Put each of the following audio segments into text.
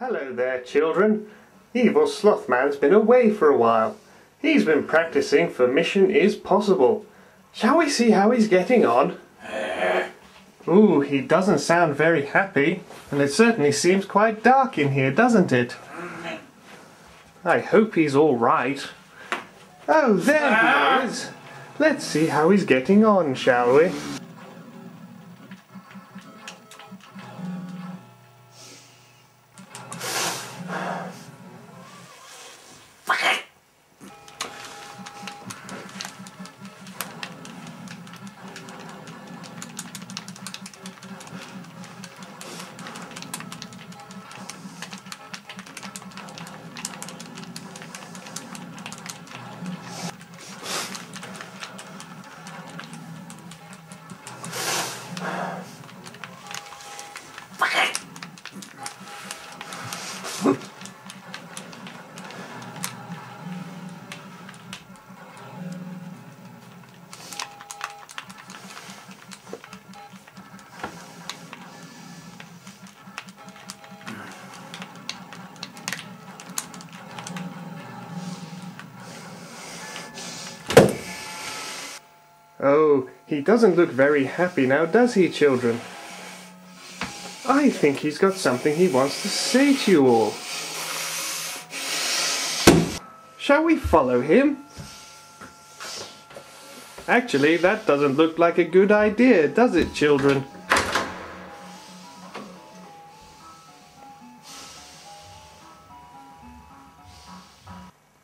Hello there, children. Evilslothman's been away for a while. He's been practicing for Mission Is Possible. Shall we see how he's getting on? Ooh, he doesn't sound very happy, and it certainly seems quite dark in here, doesn't it? I hope he's all right. Oh, there he is. Let's see how he's getting on, shall we? Oh, he doesn't look very happy now, does he, children? I think he's got something he wants to say to you all. Shall we follow him? Actually, that doesn't look like a good idea, does it, children?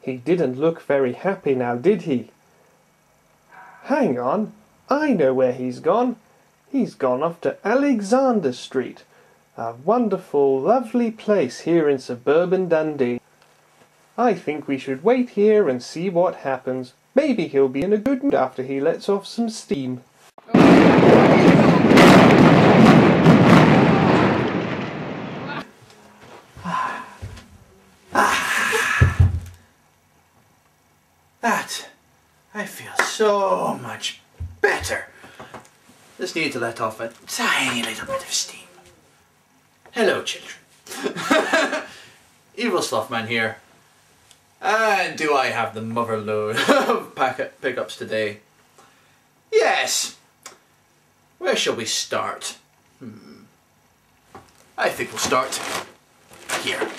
He didn't look very happy now, did he? Hang on, I know where he's gone. He's gone off to Alexander Street, a wonderful, lovely place here in suburban Dundee. I think we should wait here and see what happens. Maybe he'll be in a good mood after he lets off some steam. That, I feel so much better. Just need to let off a tiny little bit of steam. Hello, children. Evilslothman here. And do I have the mother load of pickups today? Yes. Where shall we start? I think we'll start here.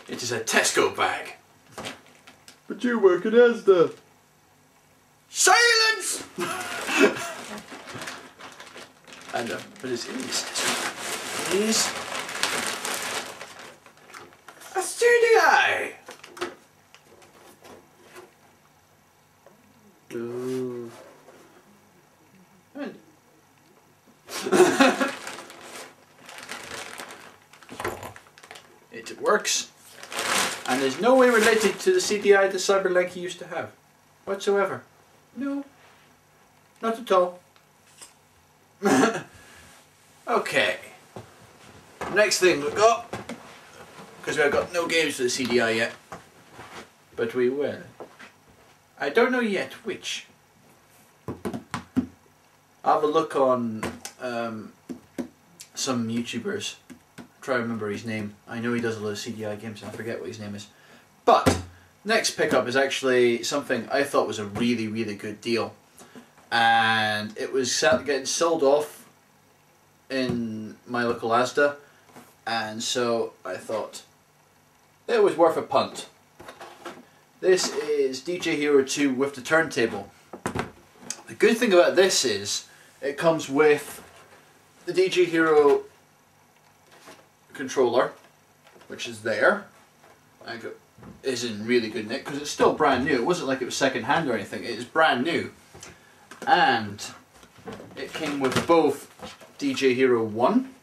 It is a Tesco bag. But you work at Asda. Silence! And what is in this Tesco bag? It is a CDI. Ooh. And it works, and is no way related to the CDI the Cyberlanky used to have, whatsoever. No, not at all. Okay. Next thing we've got, because we've got no games for the CDI yet, but we will. I don't know yet which. I'll have a look on some YouTubers. Try to remember his name. I know he does a lot of CDI games and I forget what his name is. But next pickup is actually something I thought was a really, really good deal. And it was getting sold off in my local Asda. And so I thought it was worth a punt. This is DJ Hero 2 with the turntable. The good thing about this is it comes with the DJ Hero controller, which is there. Is in really good nick because it's still brand new. It wasn't like it was second hand or anything. It is brand new. And it came with both DJ Hero 1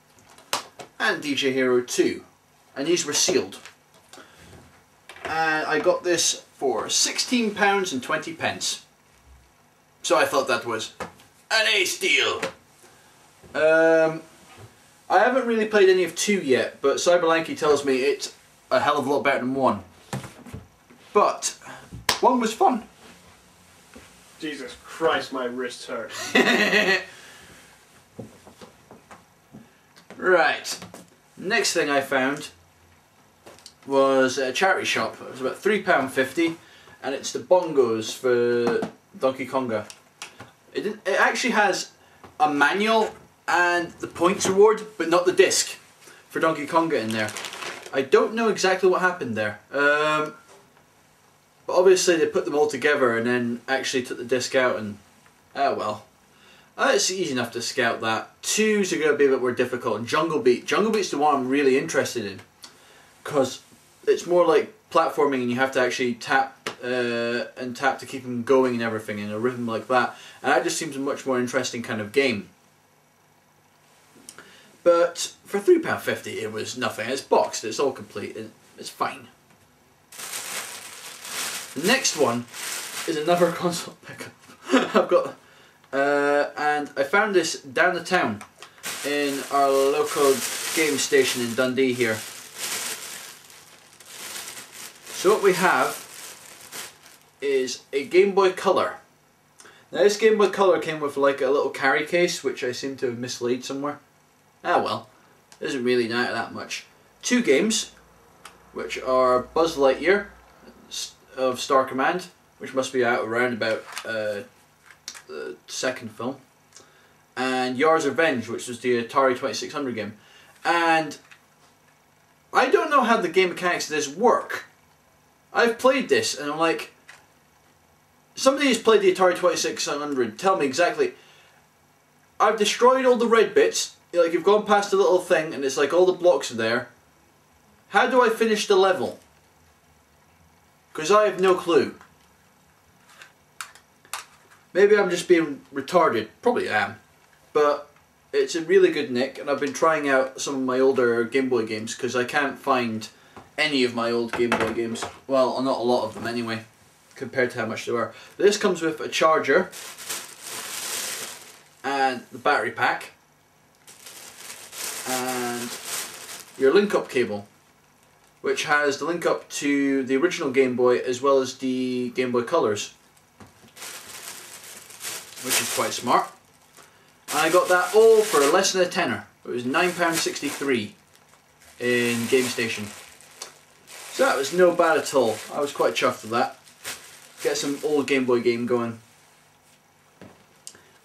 and DJ Hero 2. And these were sealed. And I got this for £16.20. So I thought that was an ace deal. I haven't really played any of 2 yet, but Cyberlanky tells me it's a hell of a lot better than 1. But 1 was fun. Jesus Christ, my wrist hurt. Right. Next thing I found was a charity shop. It was about £3.50, and it's the bongos for Donkey Konga. It actually has a manual and the points reward, but not the disc for Donkey Konga in there. I don't know exactly what happened there. But obviously they put them all together and then actually took the disc out, and well. It's easy enough to scout that. 2s are going to be a bit more difficult. And Jungle Beat. Jungle Beat's the one I'm really interested in, because it's more like platforming and you have to actually tap and tap to keep them going and everything in a rhythm like that. And that just seems a much more interesting kind of game. But for £3.50 it was nothing. It's boxed, it's all complete, it's fine. The next one is another console pickup. I've got, and I found this down the town in our local game station in Dundee here. So what we have is a Game Boy Color. Now this Game Boy Color came with like a little carry case, which I seem to have mislaid somewhere. Ah well, doesn't really matter that much. 2 games, which are Buzz Lightyear of Star Command, which must be out around about the second film, and Yar's Revenge, which was the Atari 2600 game. And I don't know how the game mechanics of this work. I've played this and I'm like, somebody who's played the Atari 2600, tell me exactly. I've destroyed all the red bits. Like, you've gone past the little thing and it's like all the blocks are there. How do I finish the level? Because I have no clue. Maybe I'm just being retarded. Probably am. But it's a really good nick, and I've been trying out some of my older Game Boy games because I can't find any of my old Game Boy games. Well, not a lot of them anyway, compared to how much they were. This comes with a charger and the battery pack and your link-up cable, which has the link up to the original Game Boy as well as the Game Boy Colors, which is quite smart. And I got that all for less than a tenner. It was £9.63 in Game Station. So that was no bad at all. I was quite chuffed with that. Get some old Game Boy game going.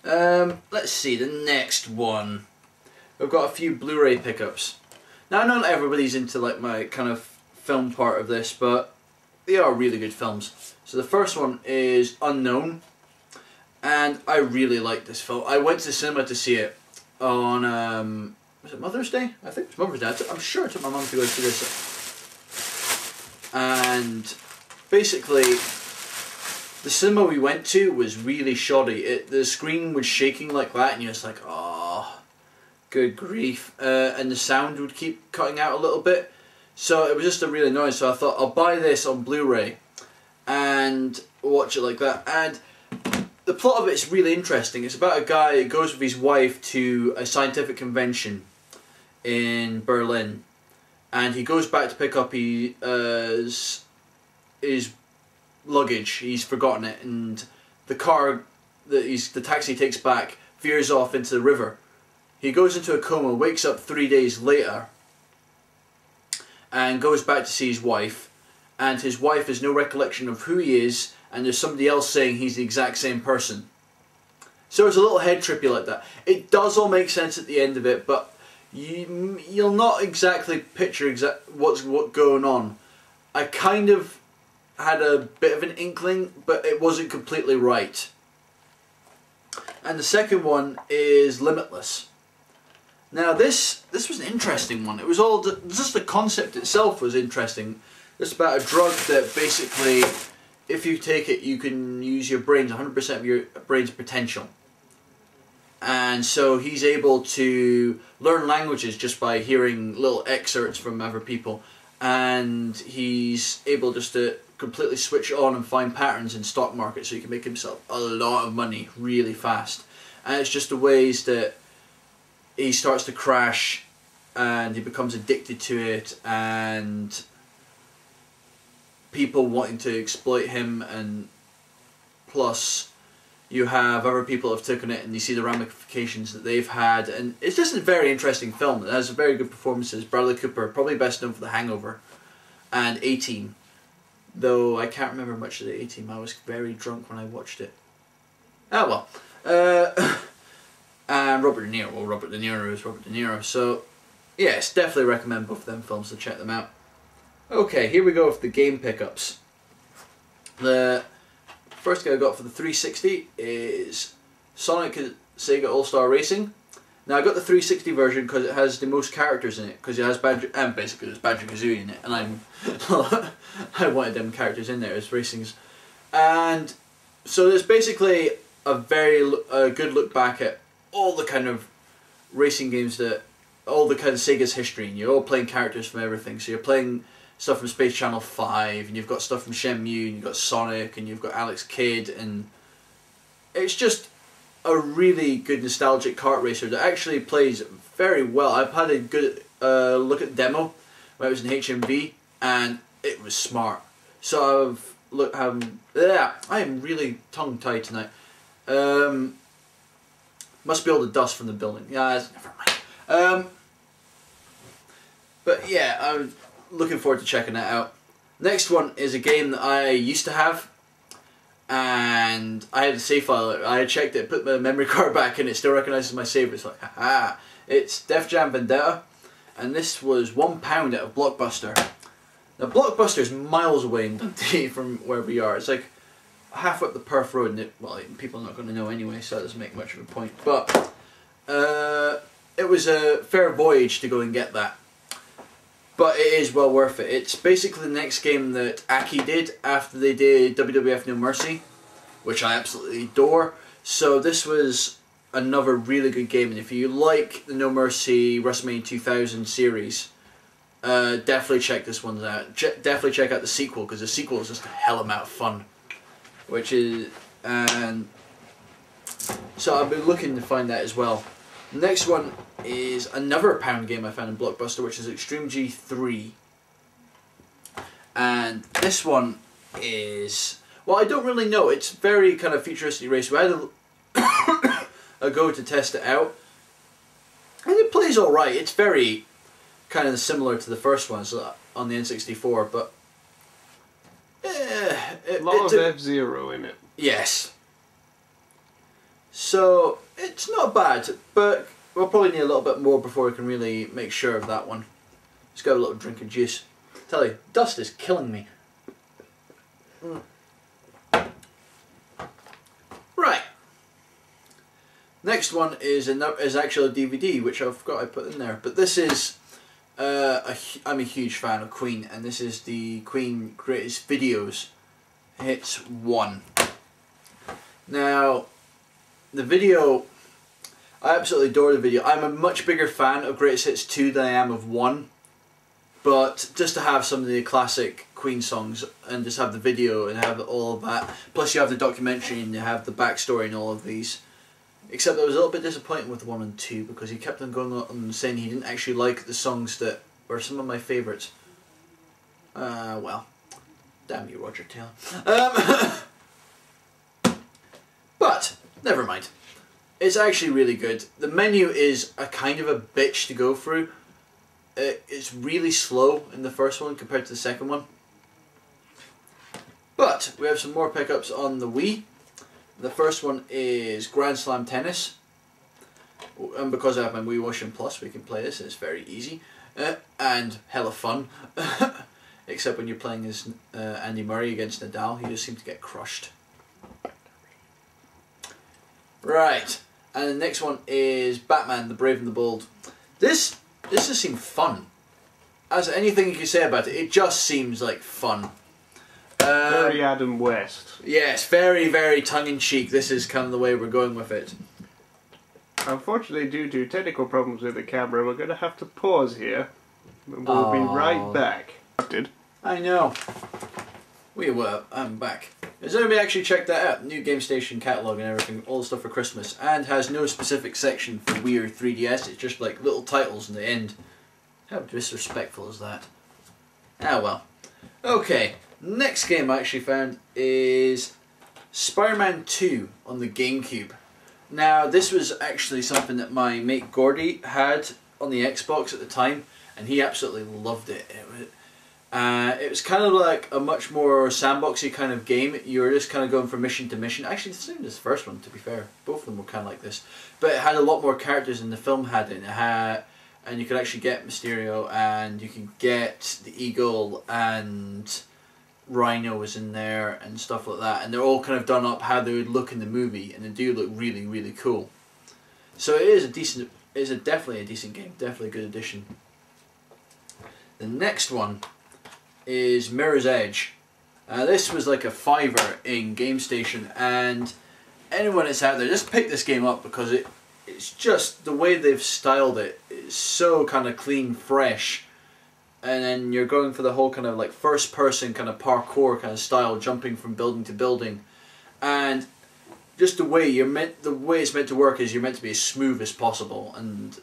Let's see, the next one. I've got a few Blu-ray pickups. Now I know not everybody's into like my kind of film part of this, but they are really good films. So the first one is Unknown, and I really like this film. I went to the cinema to see it on, was it Mother's Day? I think it was Mother's Day. I'm sure I took my mum to go see this. And basically, the cinema we went to was really shoddy. The screen was shaking like that, and you're just like, oh, good grief. And the sound would keep cutting out a little bit. So it was just a really annoying. So I thought, I'll buy this on Blu-ray and watch it like that. And the plot of it is really interesting. It's about a guy who goes with his wife to a scientific convention in Berlin. And he goes back to pick up his luggage. He's forgotten it, and the car that the taxi takes back veers off into the river. He goes into a coma, wakes up 3 days later, and goes back to see his wife. And his wife has no recollection of who he is, and there's somebody else saying he's the exact same person. So it's a little head trippy like that. It does all make sense at the end of it, but you'll not exactly picture what's going on. I kind of had a bit of an inkling, but it wasn't completely right. And the second one is Limitless. Now this was an interesting one. It was all just the concept itself was interesting. It's about a drug that basically, if you take it, you can use your brains, 100% of your brain's potential. And so he's able to learn languages just by hearing little excerpts from other people. And he's able just to completely switch on and find patterns in stock market, so he can make himself a lot of money really fast. And it's just the ways that he starts to crash and he becomes addicted to it, and people wanting to exploit him, and plus you have other people who have taken it and you see the ramifications that they've had. And it's just a very interesting film. It has very good performances. Bradley Cooper, probably best known for The Hangover. and A-Team. Though I can't remember much of the A-Team. I was very drunk when I watched it. Ah well. And Robert De Niro. Well, Robert De Niro is Robert De Niro. So, yes, definitely recommend both of them films, to check them out. Okay, here we go with the game pickups. The first game I got for the 360 is Sonic Sega All-Star Racing. Now I got the 360 version because it has the most characters in it, because it has Banjo, and basically there's Banjo-Kazooie in it, and I wanted them characters in there as racings. And so there's basically a very good look back at all the kind of racing games all the kind of Sega's history, and you're all playing characters from everything. So you're playing stuff from Space Channel 5, and you've got stuff from Shenmue, and you've got Sonic, and you've got Alex Kidd, and it's just a really good nostalgic kart racer that actually plays very well. I've had a good look at the demo when it was in HMV, and it was smart. So I am really tongue-tied tonight. Must be all the dust from the building. Yeah, never mind. But yeah, I'm looking forward to checking that out. Next one is a game that I used to have, and I had a save file. I had checked it, put my memory card back, and it still recognises my save. It's like, haha. It's Def Jam Vendetta, and this was £1 out of Blockbuster. Now Blockbuster's miles away in Dundee from where we are. It's like half up the Perth Road, and well, people are not going to know anyway, so that doesn't make much of a point. But it was a fair voyage to go and get that. But it is well worth it. It's basically the next game that Aki did after they did WWF No Mercy, which I absolutely adore. So this was another really good game, and if you like the No Mercy WrestleMania 2000 series, definitely check this one out. Definitely check out the sequel, because the sequel is just a hell of a amount of fun. And so I've been looking to find that as well. The next one is another pound game I found in Blockbuster, which is Extreme G3. And this one is, well, I don't really know. It's very kind of futuristic race. We had a go to test it out, and it plays all right. It's very kind of similar to the first one, so on the N64, but a lot of F-Zero in it. Yes. So it's not bad, but we'll probably need a little bit more before we can really make sure of that one. Let's go have a little drink of juice. I tell you, dust is killing me. Right. Next one is actually a DVD, which I forgot I put in there. But this is I'm a huge fan of Queen, and this is the Queen Greatest Videos Hits 1. Now, the video, I absolutely adore the video. I'm a much bigger fan of Greatest Hits 2 than I am of 1. But just to have some of the classic Queen songs and just have the video and have all of that. Plus you have the documentary and you have the backstory and all of these. Except I was a little bit disappointed with 1 and 2 because he kept on going on and saying he didn't actually like the songs that were some of my favourites. Well, damn you, Roger Taylor. But, never mind. It's actually really good. The menu is a kind of a bitch to go through. It's really slow in the first one compared to the second one. But we have some more pickups on the Wii. The first one is Grand Slam Tennis. And because I have my Wii Motion Plus, we can play this. It's very easy. And hella fun. Except when you're playing as Andy Murray against Nadal, you just seem to get crushed. Right. And the next one is Batman, the Brave and the Bold. This just seemed fun. As anything you can say about it, it just seems like fun. Very Adam West. Yes, very, very tongue-in-cheek. This is kind of the way we're going with it. Unfortunately, due to technical problems with the camera, we're going to have to pause here. We'll be right back. I know. I'm back. Has anybody actually checked that out? New Game Station catalogue and everything, all the stuff for Christmas, and has no specific section for Wii or 3DS. It's just like little titles in the end. How disrespectful is that? Ah well. Okay, next game I actually found is Spider-Man 2 on the GameCube. Now this was actually something that my mate Gordy had on the Xbox at the time, and he absolutely loved it. It was kind of like a much more sandboxy kind of game. You were just kind of going from mission to mission. Actually, the same as the first one, to be fair. Both of them were kind of like this. But it had a lot more characters than the film had in it. And you could actually get Mysterio, and you could get the Eagle, and Rhino was in there, and stuff like that. And they're all kind of done up how they would look in the movie, and they do look really, really cool. So it is a decent, definitely a decent game, definitely a good addition. The next one is Mirror's Edge. This was like a $5 in GameStation, and anyone that's out there, just pick this game up because it's just the way they've styled it. It's so kind of clean, fresh, and then you're going for the whole kind of like first person kind of parkour kind of style, jumping from building to building, and just the way it's meant to work is you're meant to be as smooth as possible, and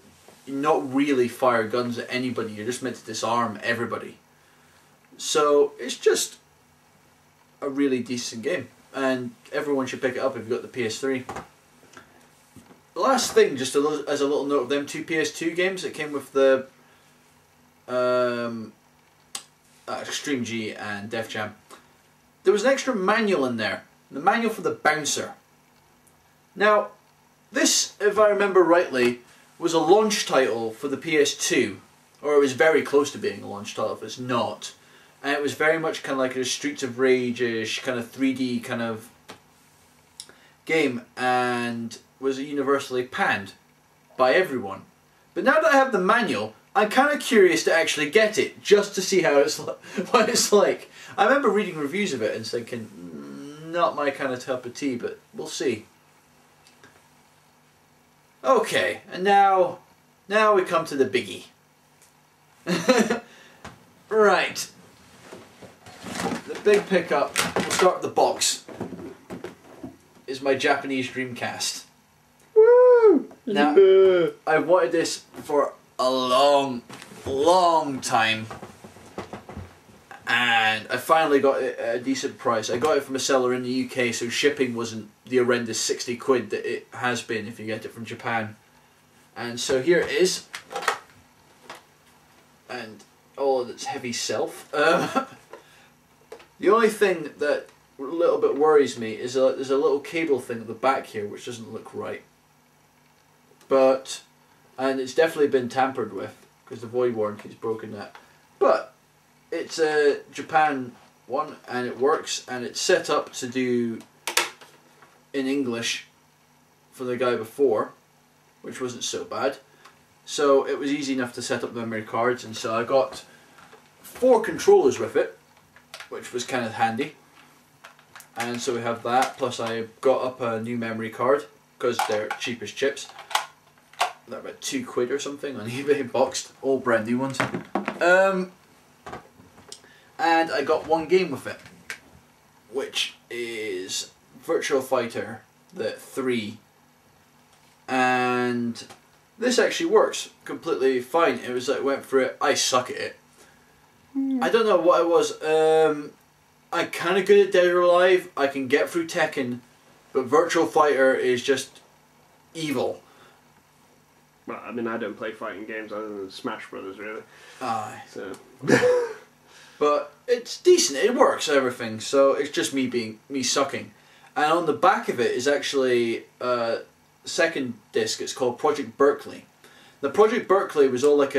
not really fire guns at anybody. You're just meant to disarm everybody. So it's just a really decent game, and everyone should pick it up if you've got the PS3. The last thing, just as a little note of them two PS2 games that came with the Extreme G and Def Jam, there was an extra manual in there, the manual for the bouncer. Now, this, if I remember rightly, was a launch title for the PS2, or it was very close to being a launch title if it's not. And it was very much kind of like a Streets of Rage-ish kind of 3D kind of game, and was universally panned by everyone. But now that I have the manual, I'm kind of curious to actually get it, just to see how what it's like. I remember reading reviews of it and thinking, not my kind of cup of tea, but we'll see. Okay, and now we come to the biggie. Right. The big pickup, we'll start with the box, is my Japanese Dreamcast. Woo! Now, I've wanted this for a long, long time, and I finally got it at a decent price. I got it from a seller in the UK, so shipping wasn't the horrendous 60 quid that it has been if you get it from Japan. And so here it is, and oh, that's heavy self. The only thing that a little bit worries me is there's a little cable thing at the back here which doesn't look right. And it's definitely been tampered with because the void warranty's broken that. But it's a Japan one, and it works, and it's set up to do in English for the guy before, which wasn't so bad. So it was easy enough to set up memory cards, and so I got 4 controllers with it, which was kind of handy. And so we have that, plus I got up a new memory card because they're cheap as chips. They're about £2 or something on eBay, boxed, all brand new ones. And I got one game with it, which is Virtua Fighter the 3. And this actually works completely fine. It was like, went through it, I suck at it. I don't know what it was. I'm kind of good at Dead or Alive. I can get through Tekken, but Virtua Fighter is just evil. Well, I mean, I don't play fighting games other than Smash Brothers, really. Aye. So. But it's decent. It works, everything. So it's just me sucking. And on the back of it is actually a second disc. It's called Project Berkeley. The Project Berkeley was all like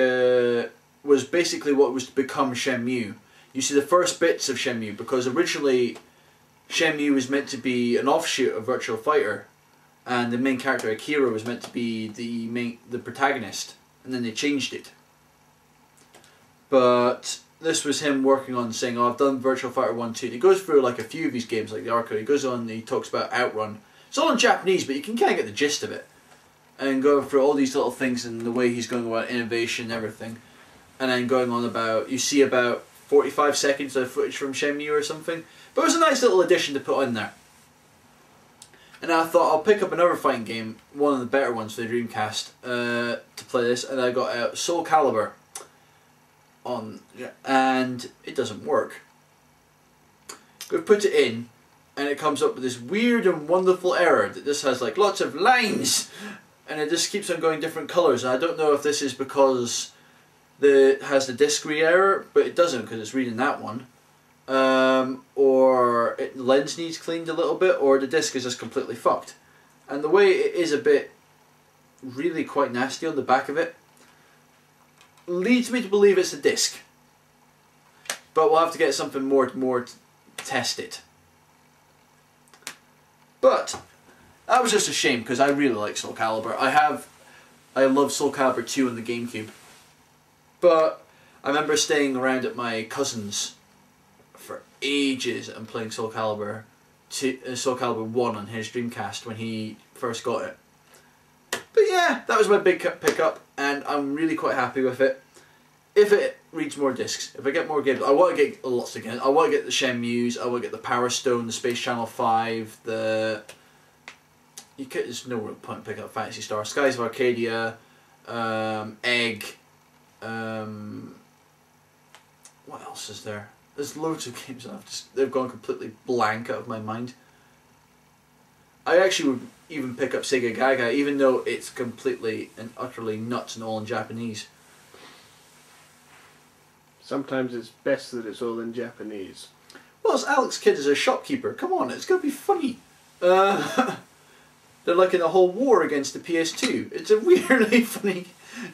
was basically what was to become Shenmue. You see the first bits of Shenmue, because originally Shenmue was meant to be an offshoot of Virtua Fighter, and the main character Akira was meant to be the protagonist, and then they changed it. But this was him working on saying, oh, I've done Virtua Fighter 1, 2. He goes through like a few of these games, like the arcade. He goes on and he talks about Outrun. It's all in Japanese, but you can kind of get the gist of it. And going through all these little things and the way he's going about innovation and everything. And then going on about, you see about 45 seconds of footage from Shenmue or something. But it was a nice little addition to put in there. And I thought I'll pick up another fighting game, one of the better ones for the Dreamcast, to play this. And I got out Soul Calibur on, and it doesn't work. We've put it in, and it comes up with this weird and wonderful error that just has like lots of lines, and it just keeps on going different colours. And I don't know if this is because that has the disc read error, but it doesn't because it's reading that one. Or the lens needs cleaned a little bit, or the disc is just completely fucked. And the way it is a bit really quite nasty on the back of it leads me to believe it's the disc. But we'll have to get something more to test it. But that was just a shame because I really like Soul Calibur. I love Soul Calibur 2 on the GameCube. But I remember staying around at my cousin's for ages and playing Soul Calibur 1 on his Dreamcast when he first got it. But yeah, that was my big pickup, and I'm really quite happy with it. If it reads more discs, if I get more games, I want to get lots of games. I want to get the Shenmues, I want to get the Power Stone, the Space Channel 5, there's no real point in picking up Phantasy Star, Skies of Arcadia, Egg, what else is there? There's loads of games that they've gone completely blank out of my mind. I actually would even pick up Sega Gaga, even though it's completely and utterly nuts and all in Japanese. Sometimes it's best that it's all in Japanese. Well, it's Alex Kidd as a shopkeeper. Come on, it's going to be funny. They're like in a whole war against the PS2. It's a weirdly funny,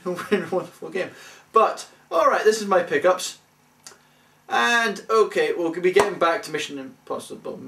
weird, wonderful game. But, alright, this is my pickups. And, okay, we'll be getting back to Mission Impossible.